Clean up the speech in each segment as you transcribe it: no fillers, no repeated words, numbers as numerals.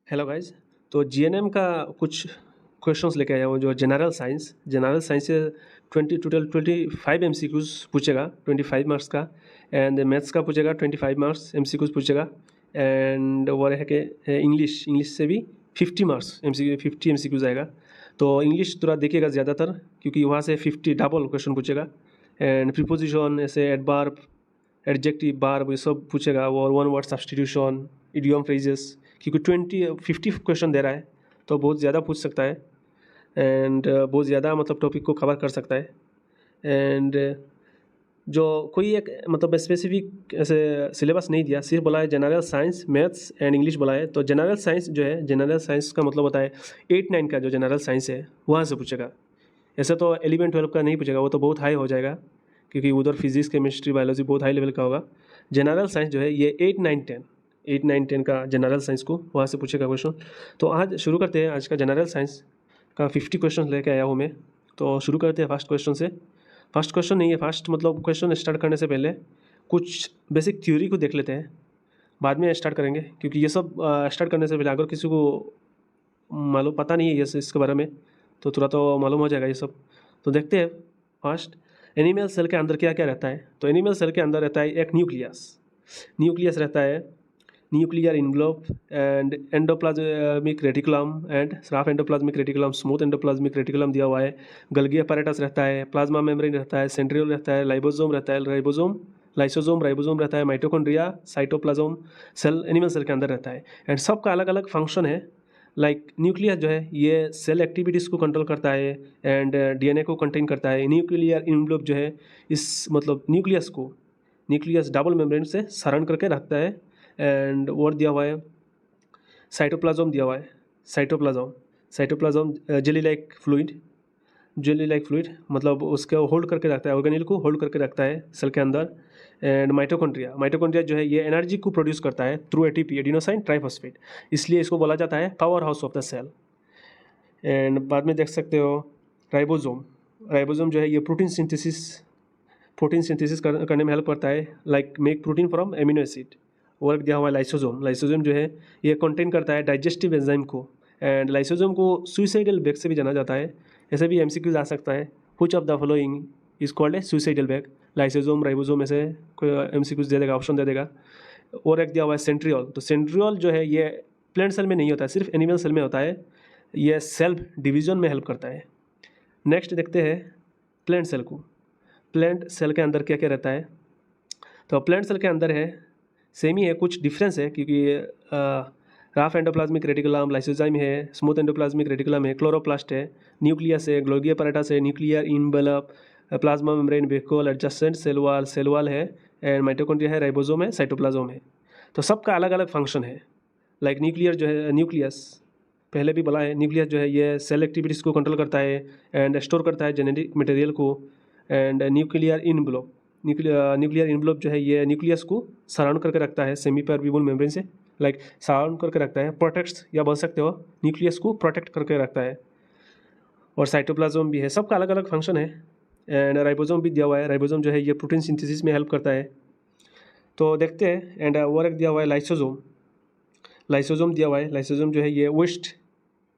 Hello guys. तो GNM का कुछ क्वेश्चंस लेके आया हूँ जो जनरल साइंस से 25 एमसीक्यूज पूछेगा 25 मार्क्स का। एंड मैथ्स का पूछेगा 25 मार्क्स एमसीक्यूज पूछेगा। एंड वो है कि इंग्लिश से भी 50 मार्क्स एमसीक्यू 50 एमसीक्यूज आएगा। तो इंग्लिश थोड़ा देखिएगा ज़्यादातर, क्योंकि वहाँ से 50 डबल क्वेश्चन पूछेगा। एंड प्रीपोजिशन ऐसे एडवर्ब एडजेक्टिव बार ये सब पूछेगा, और one word substitution idiom phrases, क्योंकि 50 क्वेश्चन दे रहा है तो बहुत ज़्यादा पूछ सकता है। एंड बहुत ज़्यादा मतलब टॉपिक को कवर कर सकता है। एंड जो कोई एक मतलब स्पेसिफिक ऐसे सिलेबस नहीं दिया, सिर्फ बोला है general science maths and English बोला है। तो जनरल साइंस जो है, जनरल साइंस का मतलब होता है 8-9 का जो जनरल साइंस है वहाँ से पूछेगा। ऐसे तो 11-12 का नहीं पूछेगा, वो तो बहुत हाई हो जाएगा, क्योंकि उधर फिजिक्स केमिस्ट्री बायोलॉजी बहुत हाई लेवल का होगा। जनरल साइंस जो है ये 8-9-10 का जनरल साइंस को वहाँ से पूछेगा क्वेश्चन। तो आज शुरू करते हैं, आज का जनरल साइंस का 50 क्वेश्चन लेके आया हूँ मैं। तो शुरू करते हैं फर्स्ट क्वेश्चन से। फर्स्ट क्वेश्चन नहीं है, फर्स्ट मतलब क्वेश्चन स्टार्ट करने से पहले कुछ बेसिक थ्योरी को देख लेते हैं, बाद में स्टार्ट करेंगे। क्योंकि ये सब स्टार्ट करने से पहले अगर किसी को मालूम पता नहीं है ये इसके बारे में, तो थोड़ा तो मालूम हो जाएगा ये सब। तो देखते हैं फर्स्ट, एनिमल सेल के अंदर क्या क्या रहता है। तो एनिमल सेल के अंदर रहता है एक न्यूक्लियस रहता है, nuclear envelope and endoplasmic reticulum and साफ endoplasmic reticulum, smooth endoplasmic reticulum दिया हुआ है। गल्गी अपैरेटस रहता है, प्लाज्मा मेम्ब्रेन रहता है, सेंट्रियोल रहता है, लाइबोसोम रहता है, राइबोसोम रहता है, mitochondria, cytoplasm cell animal cell के अंदर रहता है। एंड सबका अलग अलग फंक्शन है। लाइक न्यूक्लियस जो है ये सेल एक्टिविटीज़ को कंट्रोल करता है एंड डीएनए को कंटेन करता है। न्यूक्लियर इनवलप जो है इस मतलब न्यूक्लियस डबल मेम्ब्रेन से सराउंड करके रखता है। एंड और दिया हुआ है साइटोप्लाज्म दिया हुआ है। साइटोप्लाज्म जेली लाइक फ्लूइड मतलब उसको होल्ड करके रखता है, ऑर्गेनेल को होल्ड करके रखता है सेल के अंदर। एंड माइटोकॉन्ड्रिया जो है ये एनर्जी को प्रोड्यूस करता है थ्रू एटीपी, एडिनोसाइन ट्राइफॉस्फेट, इसलिए इसको बोला जाता है power house of the cell. And बाद में देख सकते हो राइबोसोम जो है ये प्रोटीन सिंथेसिस करने में हेल्प करता है, like make protein from amino acid. Work दिया हुआ है लाइसोसोम जो है ये कंटेन करता है डाइजेस्टिव एंजाइम को। एंड लाइसोसोम को सुइसाइडल बैग से भी जाना जाता है, ऐसे भी एमसीक्यूज आ सकता है। Which of the following is called a suicidal bag, lysosome ribosome में से कोई एमसीक्यूज दे देगा, ऑप्शन दे देगा। और एक दिया हुआ है सेंट्रियोल। तो सेंट्रियोल जो है ये प्लांट सेल में नहीं होता है, सिर्फ एनिमल सेल में होता है। ये सेल्फ डिवीजन में हेल्प करता है। नेक्स्ट देखते हैं प्लांट सेल को। प्लांट सेल के अंदर क्या क्या रहता है। तो प्लांट सेल के अंदर है सेम ही है, कुछ डिफरेंस है, क्योंकि राफ एंडोप्लाज्मिक रेटिकुलम, लाइसोजाइम है, स्मूथ एंडोप्लाज्मिक रेटिकुलम है, क्लोरोप्लास्ट है, न्यूक्लियस है, गोल्गी अपैरेटस है, nuclear envelope, plasma membrane, vehicle, adjacent cell wall है, एंड माइटोकॉन्ड्रिया है, राइबोसोम है, साइटोप्लाज्म है। तो सबका अलग अलग फंक्शन है। लाइक न्यूक्लियस पहले भी बोला है, न्यूक्लियस जो है ये सेल एक्टिविटीज़ को कंट्रोल करता है एंड स्टोर करता है जेनेटिक मटेरियल को। एंड न्यूक्लियर इनवलप जो है ये न्यूक्लियस को सराउंड करके रखता है सेमी परमेबल मेम्ब्रेन से, लाइक सराउंड करके रखता है, प्रोटेक्ट्स या बोल सकते हो न्यूक्लियस को प्रोटेक्ट करके रखता है। और साइटोप्लाज्म भी है, सबका अलग अलग फंक्शन है। एंड राइबोसोम भी दिया हुआ है, राइबोसोम जो है ये प्रोटीन सिंथेसिस में हेल्प करता है। तो देखते हैं। एंड और एक दिया हुआ है लाइसोसोम दिया हुआ है, लाइसोसोम जो है ये वेस्ट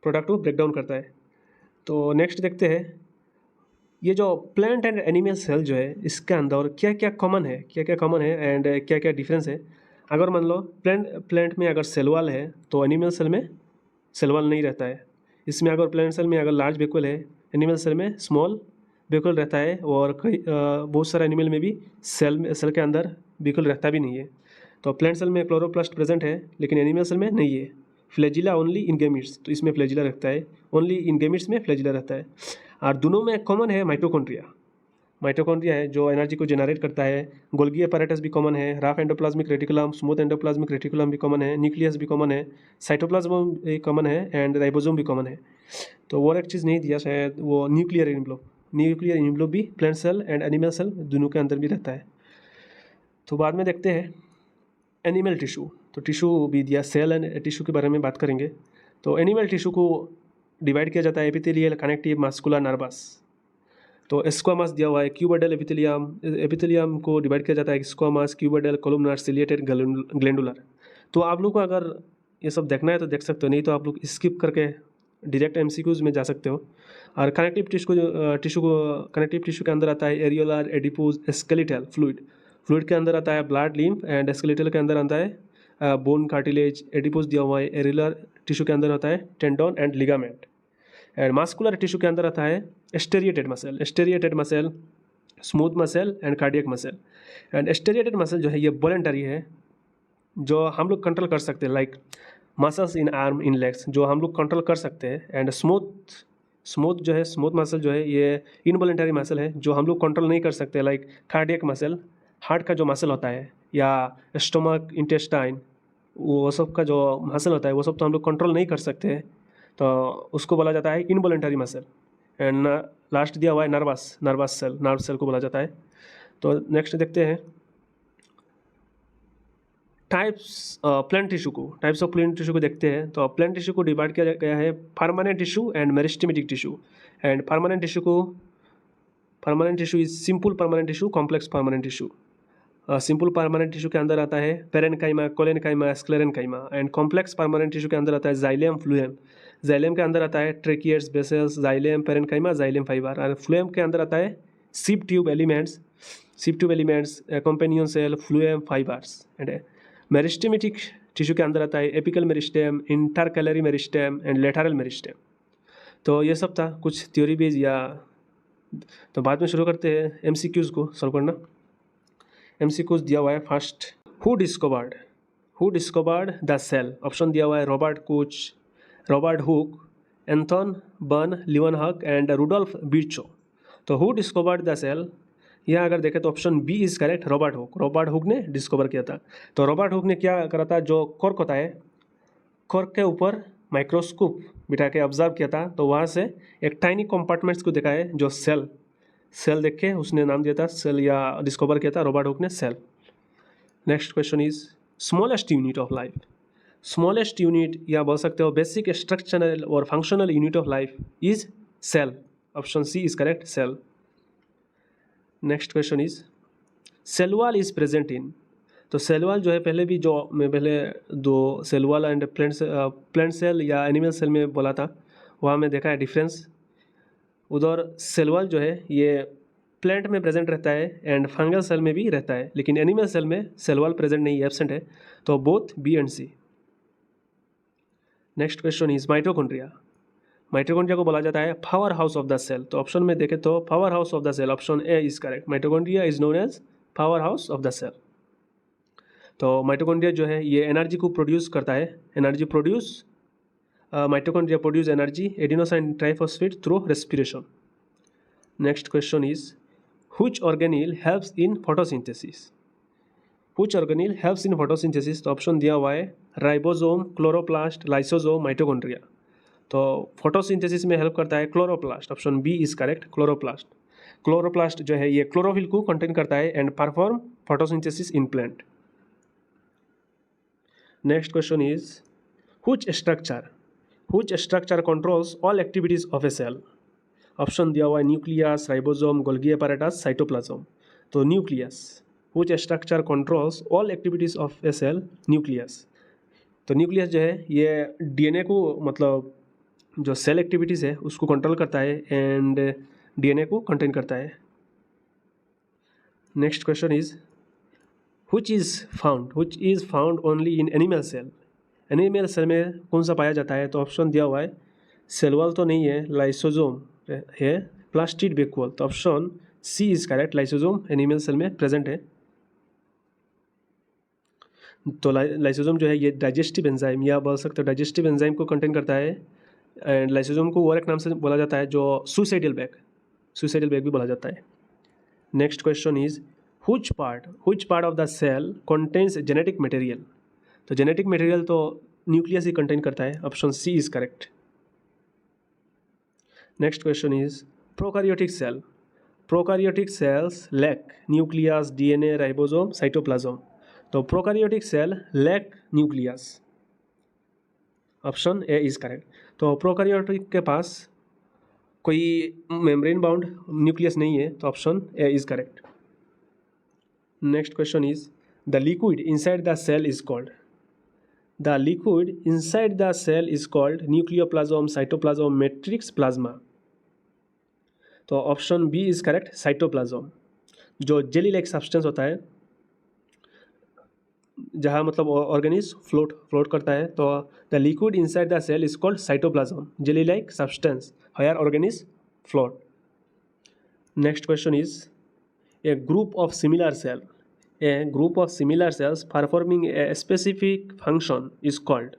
प्रोडक्ट को ब्रेक डाउन करता है। तो नेक्स्ट देखते हैं ये जो प्लांट एंड एनिमल सेल जो है इसके अंदर क्या क्या कॉमन है एंड क्या क्या डिफरेंस है। अगर मान लो प्लांट में अगर सेल वॉल है तो एनिमल सेल में सेल वॉल नहीं रहता है। इसमें अगर प्लांट सेल में अगर लार्ज वेहिकल है, एनिमल सेल में स्मॉल वेहिकल रहता है। और कई बहुत सारे एनिमल में भी सेल के अंदर वेहिकल रहता भी नहीं है। तो प्लांट सेल में क्लोरोप्लास्ट प्रेजेंट है, लेकिन एनिमल सेल में नहीं है। फ्लैजिला ओनली इन गैमीट्स, तो इसमें फ्लैजिला रहता है, ओनली इन गैमीट्स में फ्लैजिला रहता है। और दोनों में कॉमन है माइटोकॉन्ड्रिया है जो एनर्जी को जनरेट करता है। गोल्गी अपैरेटस भी कॉमन है, rough endoplasmic reticulum, smooth endoplasmic reticulum भी कॉमन है, न्यूक्लियस भी कॉमन है, साइटोप्लाज्म भी कॉमन है, एंड राइबोसोम भी कॉमन है। तो और एक चीज़ नहीं दिया शायद, वो न्यूक्लियर इनवलप भी plant cell and animal cell दोनों के अंदर भी रहता है। तो बाद में देखते हैं एनिमल टिश्यू। तो टिश्यू भी दिया, सेल एंड टिश्यू के बारे में बात करेंगे। तो एनिमल टिश्यू को डिवाइड किया जाता है एपिथेलियल, कनेक्टिव, मस्कुलर, नर्वस। तो स्क्वामस दिया हुआ है, क्यूबोइडल एपिथेलियम को डिवाइड किया जाता है squamous, cuboidal, columnar, ciliated, glandular. तो आप लोग को अगर ये सब देखना है तो देख सकते हो, नहीं तो आप लोग स्किप करके डायरेक्ट एमसीक्यूज में जा सकते हो। और कनेक्टिव टिश्यू के अंदर आता है areolar, adipose, skeletal fluid. Fluid के अंदर आता है ब्लड, लिम्फ एंड स्केलेटल के अंदर आता है बोन, कार्टिलेज। एडिपोज दिया हुआ है। एरियोलर टिश्यू के अंदर आता है tendon and ligament. And muscular tissue के अंदर आता है striated muscle, smooth muscle and cardiac muscle. And striated muscle जो है ये वॉलंटरी है, जो हम लोग कंट्रोल कर सकते हैं, लाइक मसल्स इन आर्म, इन लेग्स, जो हम लोग कंट्रोल कर सकते हैं। एंड स्मूथ मसल जो है ये इनवॉलंटरी मसल है, जो हम लोग कंट्रोल नहीं कर सकते, लाइक कार्डियक मसल, हार्ट का जो मसल होता है, या स्टोमक, इंटेस्टाइन, वो सब का जो मसल होता है वो सब तो हम लोग कंट्रोल नहीं कर सकते हैं, तो उसको बोला जाता है इनवॉलंटरी मसल। एंड लास्ट दिया हुआ है नर्व सेल को बोला जाता है। तो नेक्स्ट देखते हैं टाइप्स ऑफ प्लांट टिश्यू को देखते हैं। तो प्लांट टिश्यू को डिवाइड किया गया है permanent tissue and meristematic tissue. And permanent tissue is simple permanent tissue, complex permanent tissue. Simple permanent tissue के अंदर आता है parenchyma, collenchyma, sclerenchyma. And complex permanent tissue के अंदर आता है जाइलम, फ्लूएम। जाइलम के अंदर आता है tracheids, vessels, xylem, parenchyma, xylem fibre. और फ्लूएम के अंदर आता है sieve tube elements, companion cell, phloem fibres. And meristematic tissue के अंदर आता है apical meristem, intercalary meristem and lateral meristem. तो ये सब था कुछ थ्योरी बेस या। तो बाद में शुरू करते हैं एमसीक्यूज़ को सॉल्व करना। एमसीक्यूज़ दिया हुआ है first, who discovered the cell. Option दिया हुआ है Robert Koch, Robert Hooke, Anton बर्न लीवनहॉक एंड रुडोल्फ विर्चो। तो हु डिस्कवर्ड द सेल, यह अगर देखें तो option B is correct, Robert Hooke ने डिस्कवर किया था। तो रॉबर्ट हुक ने क्या करा था, जो कॉर्क होता है, कॉर्क के ऊपर माइक्रोस्कोप बिठा के ऑब्जर्व किया था, तो वहाँ से एक टाइनी कंपार्टमेंट्स को देखा है, जो सेल देख के उसने नाम दिया था सेल, या डिस्कवर किया था रॉबर्ट हुक ने cell. Next question is smallest unit of life. Smallest unit या बोल सकते हो बेसिक स्ट्रक्चरल और functional unit of life is cell. Option C is correct, cell. Next question is cell wall is present in. तो cell wall जो है पहले दो cell wall and plant cell या एनिमल सेल में बोला था, वहाँ में देखा है डिफरेंस। उधर सेल वॉल जो है ये प्लांट में प्रेजेंट रहता है एंड फंगल सेल में भी रहता है, लेकिन एनिमल सेल में सेल वॉल प्रेजेंट नहीं, एब्सेंट है। तो both B and C. Next question is mitochondria को बोला जाता है power house of the cell. तो ऑप्शन में देखें तो power house of the cell, option A is correct. Mitochondria is known as power house of the cell. तो mitochondria जो है ये एनर्जी को प्रोड्यूस करता है, mitochondria produce energy, adenosine triphosphate through respiration. Next question is which organelle helps in photosynthesis. तो option दिया हुआ है राइबोसोम, क्लोरोप्लास्ट, लाइसोसोम, माइटोकॉन्ड्रिया। तो फोटोसिंथेसिस में हेल्प करता है chloroplast, option B is correct, chloroplast जो है ये क्लोरोफिल को कंटेन करता है and perform photosynthesis in plant. Next question is which structure controls all activities of a cell. Option दिया हुआ है nucleus, ribosome, Golgi apparatus, cytoplasm. तो nucleus, which structure controls all activities of a cell, nucleus. तो nucleus जो है ये DNA को, मतलब जो सेल एक्टिविटीज़ है उसको कंट्रोल करता है एंड डीएनए को कंटेन करता है। Next question is which is found only in animal cell। Animal cell में कौन सा पाया जाता है। तो ऑप्शन दिया हुआ है सेल वॉल तो नहीं है, लाइसोसोम है, प्लास्टिड वैक्यूल। तो option C is correct, lysosome animal cell में प्रेजेंट है। तो लाइसोसोम जो है ये डाइजेस्टिव एंजाइम या बोल सकते हो डाइजेस्टिव एंजाइम को कंटेन करता है। एंड लाइसोसोम को और एक नाम से बोला जाता है जो सुसाइडल बैग भी बोला जाता है। Next question is which part of the cell contains genetic material। तो जेनेटिक मटेरियल तो न्यूक्लियस ही कंटेन करता है, option C is correct. Next question is prokaryotic cells lack nucleus, DNA, ribosome, cytoplasm. तो prokaryotic cell lack nucleus, option A is correct. तो prokaryotic के पास कोई membrane bound nucleus नहीं है, तो option A is correct. Next question is the liquid inside the cell is called. The liquid inside the cell is called nucleoplasm, cytoplasm, matrix, plasma. तो option B is correct, cytoplasm. जो jelly like substance होता है, जहाँ मतलब organism float करता है, तो the liquid inside the cell is called cytoplasm, jelly like substance higher organism float. Next question is a group of similar cells performing a specific function is called,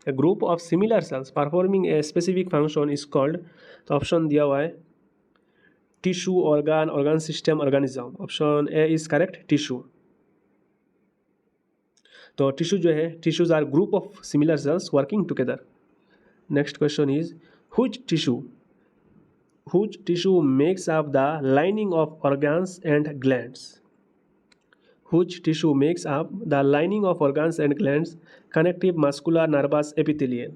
a group of similar cells performing a specific function is called। तो option दिया हुआ है tissue, organ system, organism. Option A is correct, tissue. तो tissue जो है, tissues are group of similar cells working together. Next question is which tissue makes up the lining of organs and glands? Which tissue makes up the lining of organs and glands? Connective, muscular, nervous, epithelial।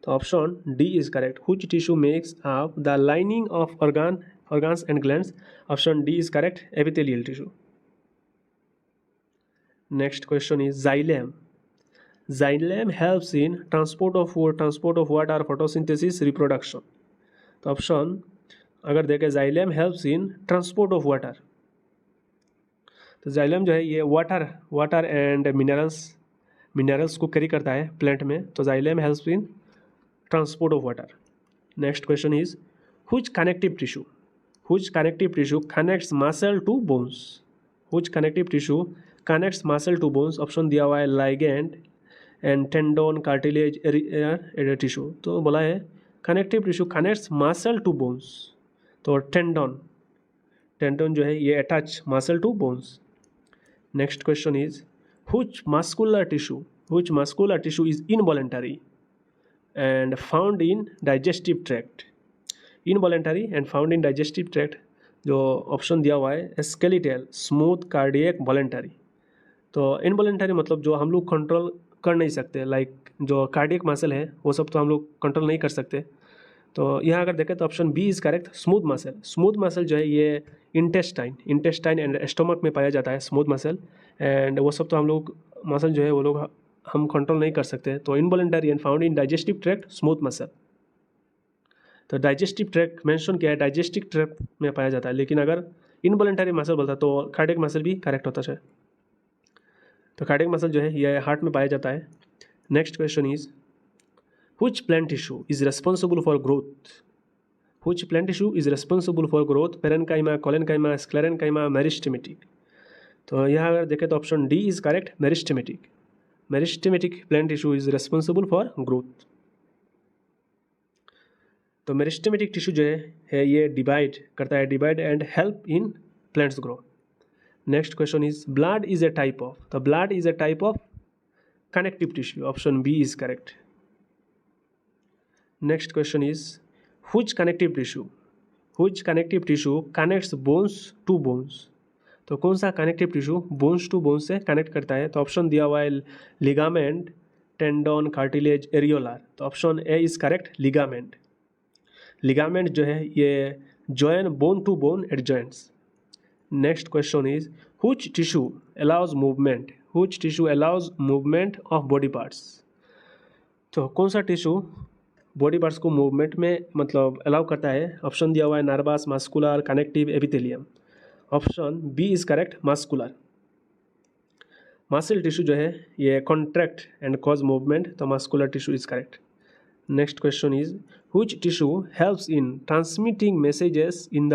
तो option D is correct, which tissue makes up the lining of organs and glands? Option D is correct, epithelial tissue। Next question is xylem। Xylem helps in transport of food, transport of water, photosynthesis, reproduction। तो option अगर देखें, xylem helps in transport of water. तो xylem जो है ये water and minerals को carry करता है प्लांट में। तो xylem helps in transport of water. Next question is which connective tissue connects muscle to bones? Which connective tissue connects muscle to bones? Option दिया हुआ है ligament and tendon, cartilage, tissue. तो बोला है connective tissue connects muscle to bones. तो tendon जो है ये attach muscle to bones. Next question is which muscular tissue is involuntary and found in digestive tract? Involuntary and found in digestive tract। जो option दिया हुआ है skeletal, smooth, cardiac, voluntary. तो involuntary मतलब जो हम लोग कंट्रोल कर नहीं सकते, लाइक जो कार्डियक मसल है वो सब तो हम लोग कंट्रोल नहीं कर सकते। तो यहाँ अगर देखें तो option B is correct, smooth muscle जो है ये इंटेस्टाइन एंड स्टोमक में पाया जाता है, स्मूथ मसल। एंड वो सब तो हम लोग मसल जो है वो लोग हम कंट्रोल नहीं कर सकते। तो involuntary and found in digestive tract, smooth muscle. तो डाइजेस्टिव ट्रैक्ट मेंशन किया है, डाइजेस्टिव ट्रैक्ट में पाया जाता है, लेकिन अगर इनवॉलेंटरी मसल बोलता तो कार्डियक मसल भी करेक्ट होता है। तो कार्डियक मसल जो है ये हार्ट में पाया जाता है। Next question is which plant tissue is responsible for growth? Parenchyma, collenchyma, sclerenchyma, meristematic। तो यहाँ अगर देखें तो option D is correct, meristematic plant tissue is responsible for growth. तो मेरिस्टेमेटिक टिश्यू जो है ये divide and help in plants grow. Next question is blood is a type of connective tissue. Option B is correct. Next question is which connective tissue connects bones to bones? तो कौन सा connective tissue bones to bones से connect करता है? तो option दिया हुआ है लिगामेंट, टेंडोन, कार्टिलेज, एरियोलार। तो option A is correct, ligament जो है ये join bone to bone at joints. Next question is which tissue allows movement of body parts? तो कौन सा टिश्यू बॉडी पार्ट्स को मूवमेंट में मतलब अलाउ करता है? ऑप्शन दिया हुआ है nervous, muscular, connective, epithelium. Option B is correct, muscular. Muscle tissue जो है ये कॉन्ट्रैक्ट एंड कॉज मूवमेंट, तो muscular tissue is correct. Next question is which tissue helps in transmitting messages in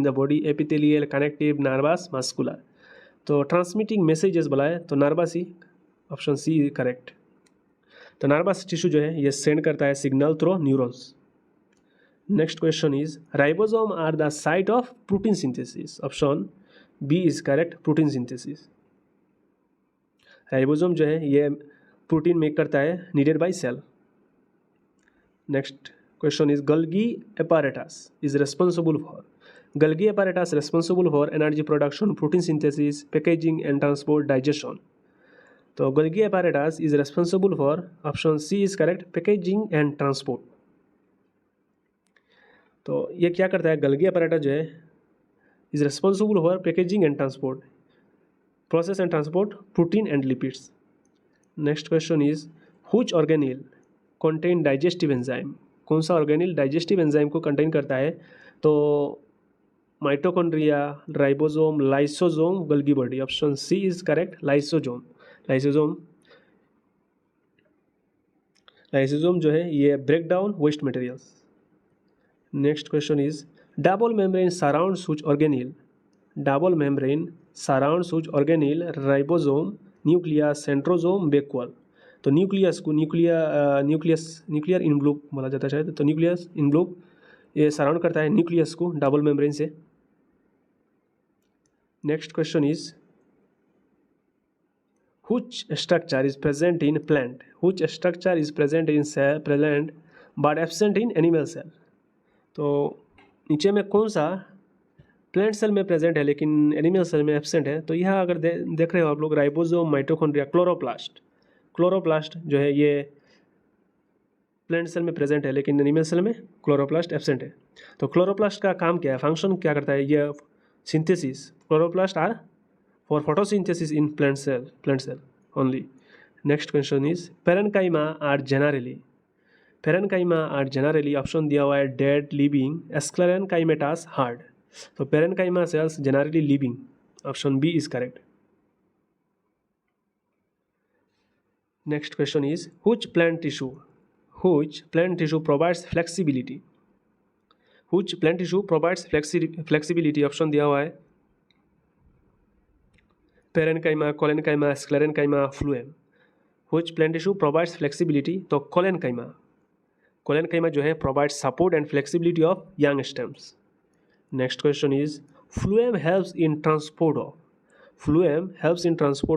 the body? Epithelial, connective, nervous, muscular। तो transmitting messages बोला है तो nervous ही, option C correct. तो नर्वस टिश्यू जो है ये सेंड करता है signal through neurons. Next question is ribosome are the site of protein synthesis. Option B is correct, protein synthesis. Ribosome जो है ये प्रोटीन मेक करता है needed by cell. Next question is Golgi apparatus is responsible for energy production, protein synthesis, packaging and transport, digestion। तो Golgi apparatus is responsible for, option C is correct, packaging and transport. तो ये क्या करता है, Golgi apparatus जो है is responsible for packaging and transport. process and transport protein and lipids. Next question is which organelle contain digestive enzyme? कौन सा organelle digestive enzyme को कंटेन करता है? तो mitochondria, ribosome, lysosome, Golgi body. Option C is correct, lysosome. Lysosome lysosome जो है ये break down waste materials. Next question is double membrane surrounds which organelle? Double membrane surrounds which organelle? Ribosome, nucleus, centrosome, vacuole. तो nucleus को nuclear envelope बोला जाता है शायद. तो न्यूक्लियस इनवलप ये सराउंड करता है न्यूक्लियस को डबल मेम्ब्रेन से. Next question is which structure is present in plant? Which structure is present in plant but absent in animal cell? तो नीचे में कौन सा प्लांट सेल में प्रेजेंट है लेकिन एनिमल सेल में एब्सेंट है? तो यह अगर देख रहे हो आप लोग, राइबोसोम, माइटोकॉन्ड्रिया, क्लोरोप्लास्ट. क्लोरोप्लास्ट जो है ये प्लांट सेल में प्रेजेंट है लेकिन एनिमल सेल में क्लोरोप्लास्ट एब्सेंट है. तो क्लोरोप्लास्ट का काम क्या है, फंक्शन क्या करता है? ये synthesis. Chloroplast are for photosynthesis in plant cell only. Next question is parenchyma are generally option दिया हुआ है डेड, लिविंग, स्क्लेरेनकाइमेटास, हार्ड. तो parenchyma cells generally living. Option B is correct. Next question is which plant tissue provides flexibility? Which plant tissue provides flexibility? ऑप्शन दिया हुआ है parenchyma, collenchyma, sclerenchyma, phloem. Which plant tissue provides flexibility? तो collenchyma जो है provides support and flexibility of young stems. Next question is phloem helps in transport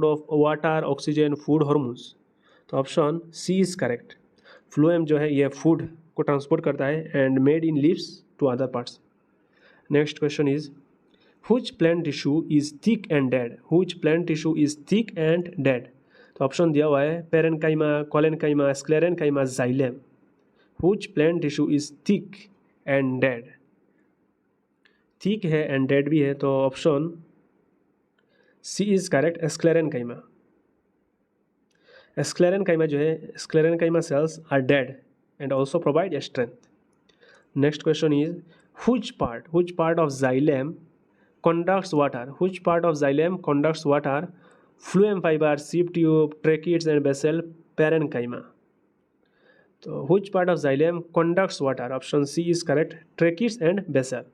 of water, oxygen, food, hormones. तो option C is correct. Phloem जो है ये food को transport करता है and made in leaves to other parts. Next question is which plant tissue is thick and dead? Which plant tissue is thick and dead? तो option दिया हुआ है parenchyma, collenchyma, sclerenchyma, xylem. Which plant tissue is thick and dead? Thick है and dead भी है, तो option C is correct, sclerenchyma. Sclerenchyma जो है, sclerenchyma cells are dead and also provide strength. Next question is which part of xylem conducts water? Which part of xylem conducts water? Phloem fiber, sieve tube, tracheids and basal, parenchyma. तो which part of xylem conducts water? Option C is correct, tracheids and basal.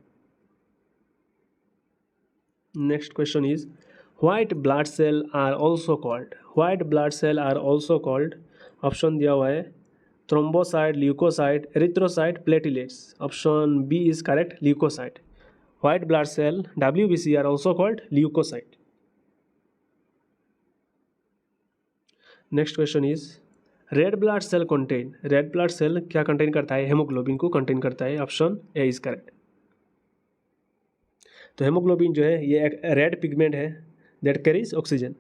Next question is white blood cell are also called? Option दिया हुआ है thrombocyte, leucocyte, erythrocyte, platelets. Option B is correct, leucocyte. White blood cell WBC are also called leucocyte. Next question is red blood cell क्या contain करता है? Haemoglobin को contain करता है. Option A is correct. तो हेमोग्लोबिन जो है ये एक रेड पिगमेंट है that carries oxygen.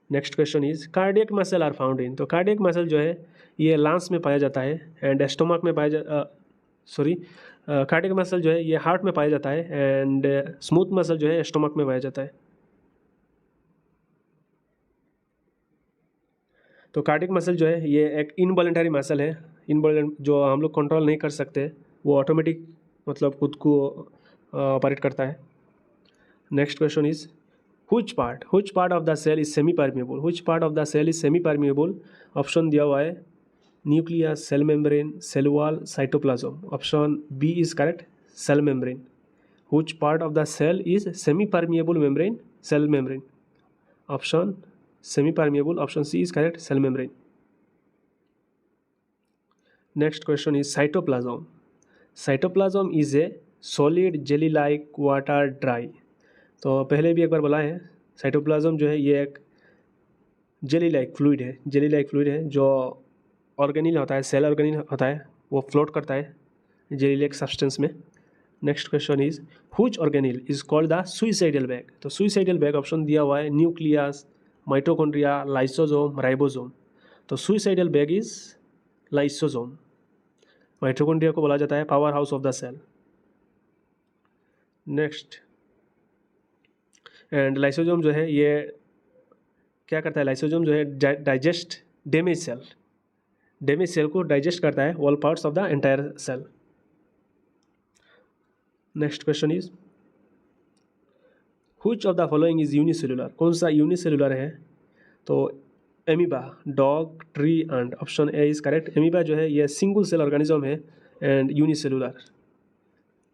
Next question is cardiac muscle are found in? तो कार्डियक मसल जो है ये लंग्स में पाया जाता है एंड स्टोमक में कार्डियक मसल जो है ये हार्ट में पाया जाता है एंड स्मूथ मसल जो है स्टोमक में पाया जाता है. तो कार्डियक मसल जो है ये एक इनवॉलंटरी मसल है, जो हम लोग कंट्रोल नहीं कर सकते, वो ऑटोमेटिक मतलब खुद को ऑपरेट करता है. Next question is which part of the cell is semi permeable? Option दिया हुआ है nucleus, cell membrane, cell wall, cytoplasm. Option B is correct, cell membrane. which part of the cell is semi permeable membrane? Cell membrane. Option semi permeable, option C is correct, cell membrane. Next question is cytoplasm is a solid, jelly like, water, dry. तो पहले भी एक बार बोला है cytoplasm जो है ये एक जेली लाइक फ्लूइड है जो ऑर्गेनिल होता है, सेल ऑर्गेनिल होता है, वो फ्लोट करता है जेली लाइक सब्सटेंस में. Next question is which organelle is called the suicidal bag? तो सुइसाइडल बैग ऑप्शन दिया हुआ है न्यूक्लियस, माइटोकॉन्ड्रिया, लाइसोसोम, राइबोसोम. तो suicidal bag is lysosome. Mitochondria को बोला जाता है power house of the cell. Next and lysosome जो है ये क्या करता है, लाइसोसोम जो है डाइजेस्ट डैमेज सेल को डाइजेस्ट करता है, all parts of the entire cell. Next question is which of the following is unicellular, कौन सा यूनिसेलुलर है? तो amoeba, dog, tree and option A is correct. Amoeba जो है ये सिंगल सेल ऑर्गेनिज्म है and unicellular.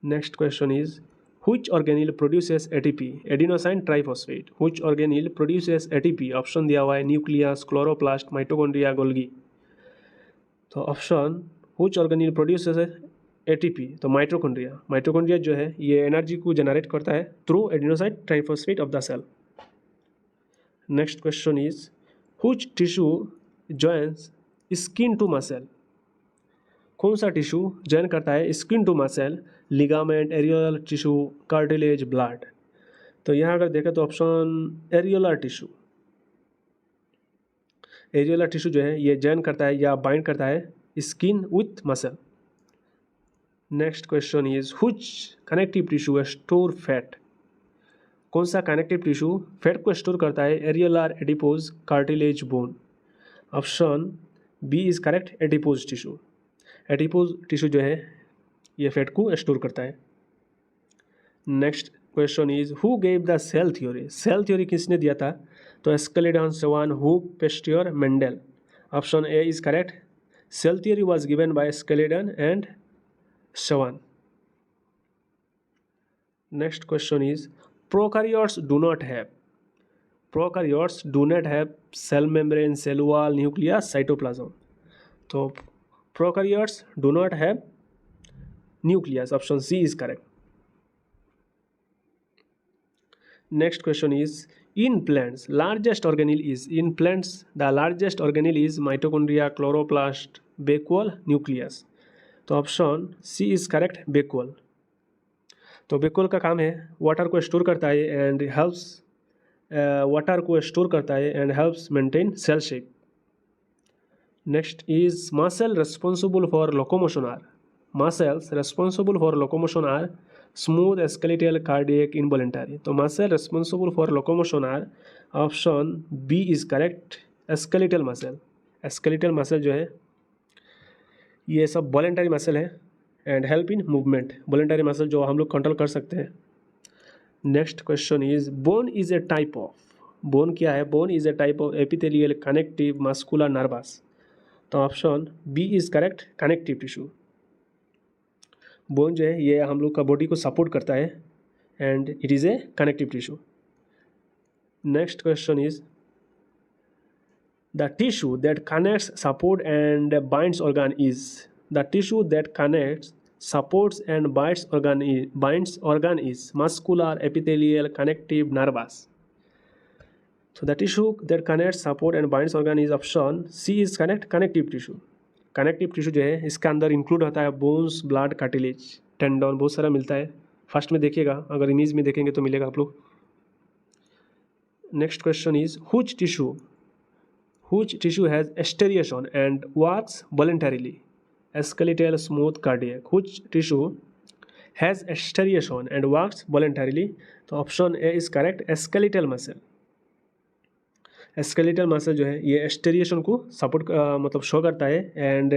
Next question is which organelle produces ATP, adenosine triphosphate, which organelle produces ATP? Option दिया हुआ है न्यूक्लियस, क्लोरोप्लास्ट, माइटोकॉन्ड्रिया, गोल्गी। तो option which organelle produces ATP, तो mitochondria जो है ये एनर्जी को जनरेट करता है through adenosine triphosphate of the cell. Next question is which tissue joins skin to muscle, कौन सा टिश्यू जॉइन करता है skin to muscle? Ligament, areolar tissue, cartilage, blood. तो यहाँ अगर देखें तो ऑप्शन एरियोलर टिश्यू जो है ये जॉइन करता है या बाइंड करता है skin with muscle. Next question is which connective tissue store fat, कौन सा कनेक्टिव टिश्यू फैट को स्टोर करता है? Areolar, adipose, cartilage, bone. Option B is correct, adipose tissue जो है ये फैट को स्टोर करता है। Next question is who gave the cell theory किसने दिया था? तो Schleiden, Schwann, Hooke, Pasteur, Mendel. Option A is correct, cell theory was given by Schleiden and शवान। Next question is prokaryotes do not have cell membrane, cell wall, nucleus, cytoplasm. तो prokaryotes do not have nucleus, option C is correct. Next question is in plants the largest organelle is mitochondria, chloroplast, vacuole, nucleus. तो option C is correct, vacuole. तो vacuole का काम है water को store करता है and helps maintain cell shape. Next is muscles responsible for locomotion are smooth, skeletal, cardiac, involuntary. तो muscle responsible for locomotion are, option B is correct, skeletal muscle जो है ये सब वॉलेंटरी मसल है and help in movement, voluntary muscle जो हम लोग control कर सकते हैं। Next question is bone is a type of, bone क्या है? Bone is a type of epithelial, connective, muscular, nervous. तो option B is correct, connective tissue. Bone जो है ये हम लोग का बॉडी को सपोर्ट करता है and it is a connective tissue. Next question is the tissue that connects, support and binds organ is, the tissue that connects, supports and binds organ is muscular, epithelial, connective, nervous. So the tissue that connects, support and binds organ is option C is correct, connective tissue. Connective tissue जो है इसके अंदर include होता है bones, blood, cartilage, tendon, बहुत सारा मिलता है। फर्स्ट में देखिएगा, अगर इमेज में देखेंगे तो मिलेगा आप लोग। Next question is which tissue has striation and works voluntarily? skeletal, smooth, cardiac. Which tissue has striation and works voluntarily? तो option A is correct, skeletal muscle जो है ये स्टेरिएशन को सपोर्ट मतलब शो करता है एंड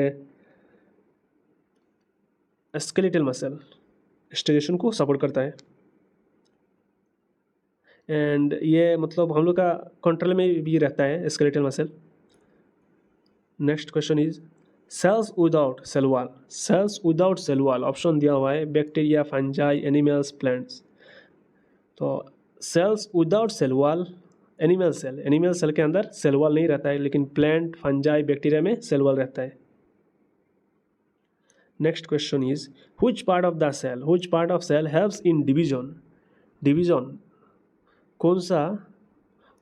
skeletal मसल स्टेरिएशन को support करता है एंड ये मतलब हम लोग का कंट्रोल में भी रहता है skeletal muscle. Next question is cells without cell wall, option दिया हुआ है बैक्टीरिया, फंजाई, एनिमल्स, प्लांट्स। तो cells without cell wall, animal cell के अंदर सेल वॉल नहीं रहता है, लेकिन प्लांट, फंजाई, बैक्टीरिया में सेल वॉल रहता है। Next question is which part of cell helps in division, कौन सा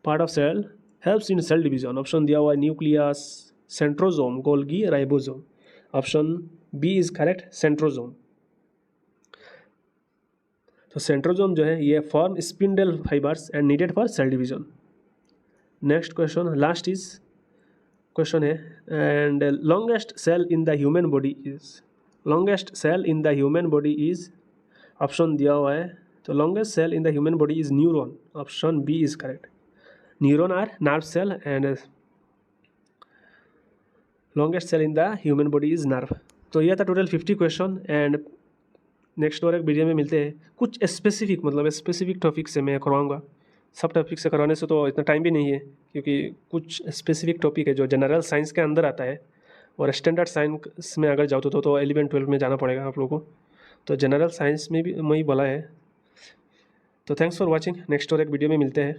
part of cell helps in cell division? Option दिया हुआ है nucleus, centrosome, Golgi, ribosome. Option B is correct, centrosome. तो centrosome जो है ये form spindle fibres and needed for cell division. Next question, last is question है and longest cell in the human body is, option दिया हुआ है तो longest cell in the human body is neuron. Option B is correct. Neuron are nerve cell and longest cell in the human body is nerve. तो यह था total 50 question and next और एक video में मिलते हैं कुछ स्पेसिफिक मतलब स्पेसिफिक टॉपिक से मैं करवाऊँगा। सब टॉपिक से करवाने से तो इतना टाइम भी नहीं है क्योंकि कुछ स्पेसिफिक टॉपिक है जो जनरल साइंस के अंदर आता है और स्टैंडर्ड साइंस में अगर जाओ तो 11-12 में जाना पड़ेगा आप लोगों को। तो जनरल साइंस में भी मैं ही बोला है। तो थैंक्स फॉर वॉचिंग। नेक्स्ट और एक वीडियो में मिलते हैं।